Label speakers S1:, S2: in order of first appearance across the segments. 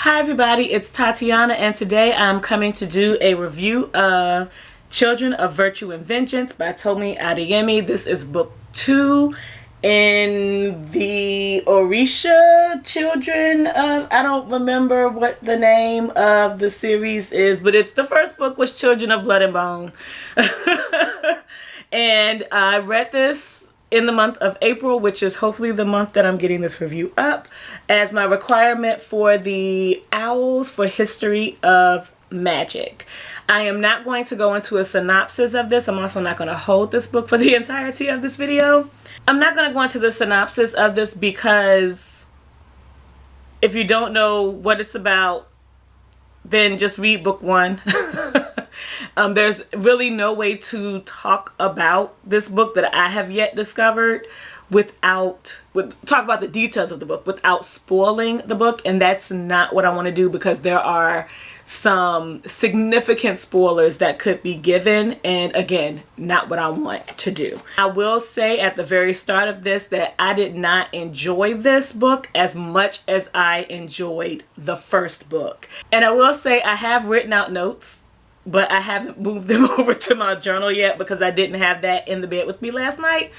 S1: Hi everybody, it's Tatiana and today I'm coming to do a review of Children of Virtue and Vengeance by Tomi Adeyemi. This is book 2 in the Orisha Children of, I don't remember what the name of the series is, but it's the first book was Children of Blood and Bone. And I read this in the month of April, which is hopefully the month that I'm getting this review up, as my requirement for the Owls for History of Magic. I am not going to go into a synopsis of this. I'm also not going to hold this book for the entirety of this video. I'm not going to go into the synopsis of this because if you don't know what it's about, then just read book 1. There's really no way to talk about this book that I have yet discovered talk about the details of the book without spoiling the book, and that's not what I want to do because there are some significant spoilers that could be given, and again, not what I want to do. I will say at the very start of this that I did not enjoy this book as much as I enjoyed the first book. And I will say I have written out notes, but I haven't moved them over to my journal yet because I didn't have that in the bed with me last night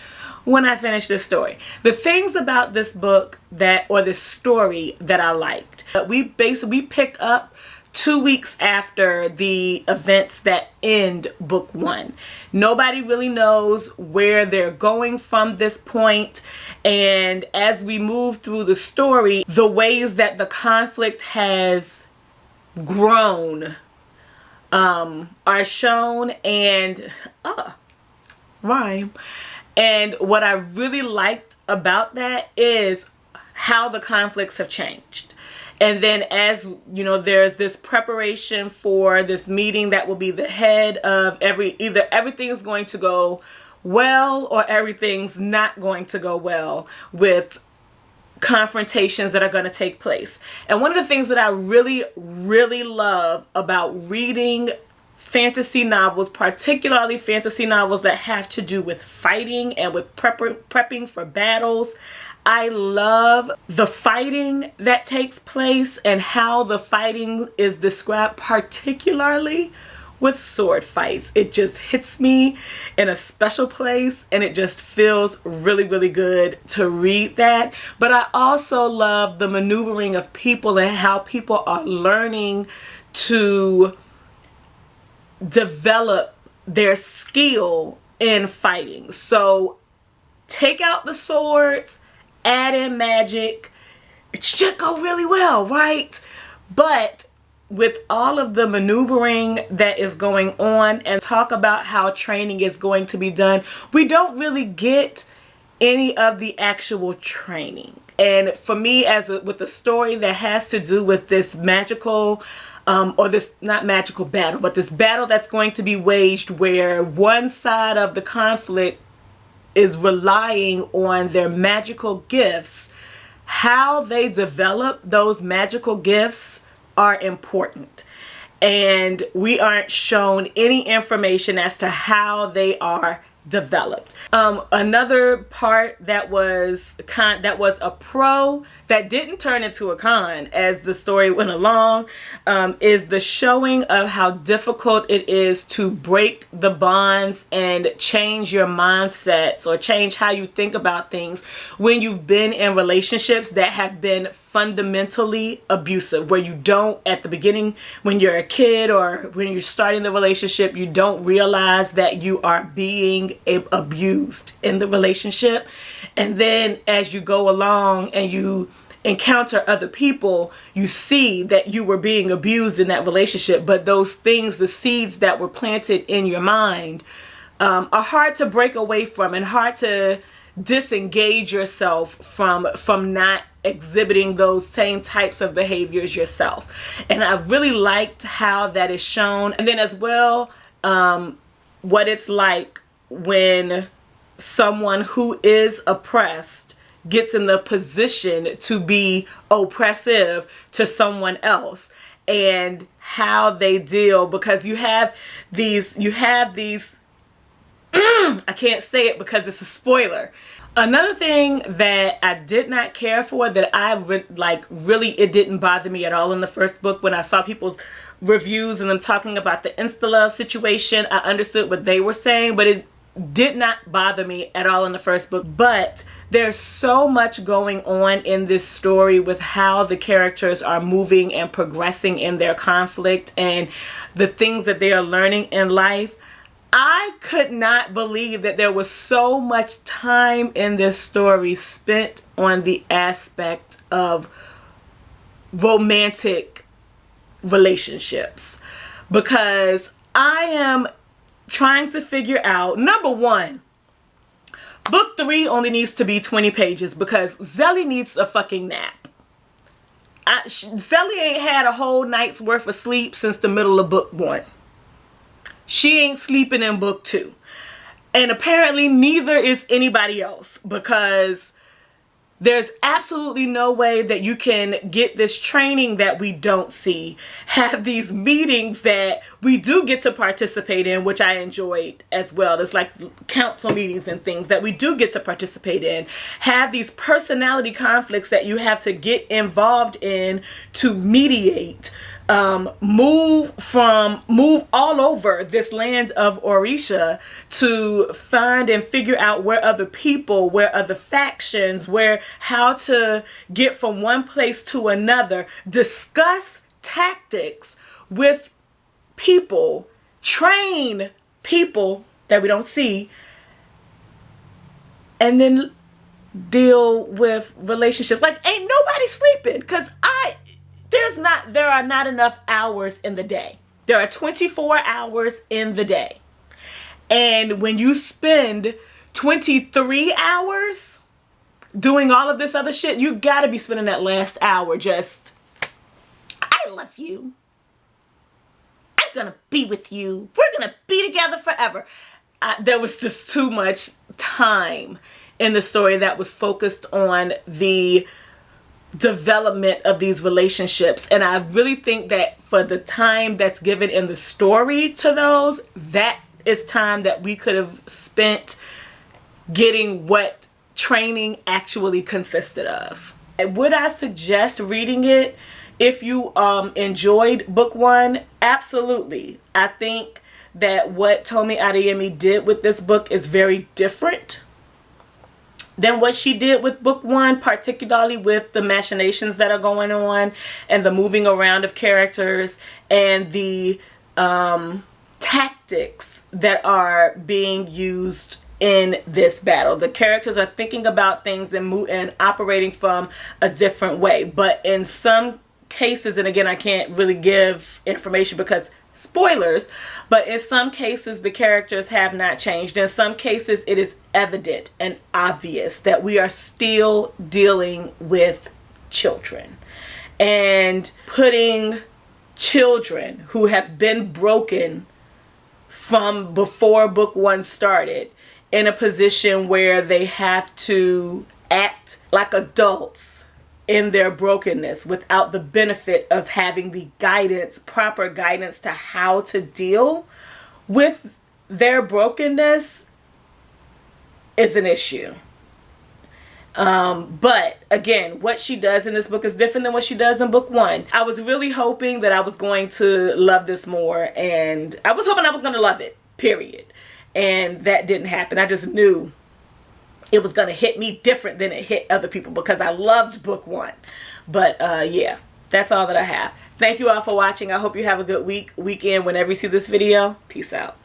S1: when I finished this story. The things about this book or this story that I liked, we pick up 2 weeks after the events that end book 1. Nobody really knows where they're going from this point, and as we move through the story, the ways that the conflict has grown are shown, and rhyme. And what I really liked about that is how the conflicts have changed. And then as you know, there's this preparation for this meeting that will be the head of either everything's going to go well or everything's not going to go well with confrontations that are going to take place. And one of the things that I really, really love about reading fantasy novels, particularly fantasy novels that have to do with fighting and with prepping for battles, I love the fighting that takes place and how the fighting is described, particularly with sword fights. It just hits me in a special place and it just feels really, really good to read that. But I also love the maneuvering of people and how people are learning to develop their skill in fighting. So take out the swords, add in magic, it should go really well, right? But with all of the maneuvering that is going on, and talk about how training is going to be done, we don't really get any of the actual training. And for me, with the story that has to do with this magical or this not magical battle, but this battle that's going to be waged where one side of the conflict is relying on their magical gifts, how they develop those magical gifts are important, and we aren't shown any information as to how they are developed. Another part that was a pro that didn't turn into a con as the story went along is the showing of how difficult it is to break the bonds and change your mindsets or change how you think about things when you've been in relationships that have been fundamentally abusive, where you don't, at the beginning when you're a kid or when you're starting the relationship, you don't realize that you are being abused in the relationship. And then as you go along and you encounter other people, you see that you were being abused in that relationship, but those things, the seeds that were planted in your mind, are hard to break away from and hard to disengage yourself from not exhibiting those same types of behaviors yourself. And I really liked how that is shown. And then as well, what it's like when someone who is oppressed gets in the position to be oppressive to someone else, and how they deal, because you have these I can't say it because it's a spoiler. Another thing that I did not care for, that I really, it didn't bother me at all in the first book. When I saw people's reviews and them talking about the insta-love situation, I understood what they were saying, but it did not bother me at all in the first book. But there's so much going on in this story with how the characters are moving and progressing in their conflict and the things that they are learning in life. I could not believe that there was so much time in this story spent on the aspect of romantic relationships, because I am trying to figure out, number one, book 3 only needs to be 20 pages because Zelly needs a fucking nap. Zelly ain't had a whole night's worth of sleep since the middle of book 1. She ain't sleeping in book 2. And apparently neither is anybody else, because there's absolutely no way that you can get this training that we don't see, have these meetings that we do get to participate in, which I enjoyed as well. There's like council meetings and things that we do get to participate in, have these personality conflicts that you have to get involved in to mediate, move all over this land of Orisha to find and figure out where other people, where other factions, how to get from one place to another, discuss tactics with people, train people that we don't see, and then deal with relationships. Like, ain't nobody sleeping, because there are not enough hours in the day. There are 24 hours in the day. And when you spend 23 hours doing all of this other shit, you gotta be spending that last hour just, I love you. I'm gonna be with you. We're gonna be together forever. There was just too much time in the story that was focused on the development of these relationships, and I really think that for the time that's given in the story to those, that is time that we could have spent getting what training actually consisted of. Would I suggest reading it if you enjoyed book 1? Absolutely. I think that what Tomi Adeyemi did with this book is very different than what she did with book 1, particularly with the machinations that are going on and the moving around of characters and the tactics that are being used in this battle. The characters are thinking about things and operating from a different way. But in some cases, and again, I can't really give information because spoilers, but in some cases the characters have not changed. In some cases it is evident and obvious that we are still dealing with children, and putting children who have been broken from before book 1 started in a position where they have to act like adults in their brokenness without the benefit of having the guidance, proper guidance to how to deal with their brokenness is an issue. But again, what she does in this book is different than what she does in book 1. I was really hoping that I was going to love this more, and I was hoping I was going to love it, period. And that didn't happen. I just knew it was going to hit me different than it hit other people because I loved book 1. But yeah, that's all that I have. Thank you all for watching. I hope you have a good weekend whenever you see this video. Peace out.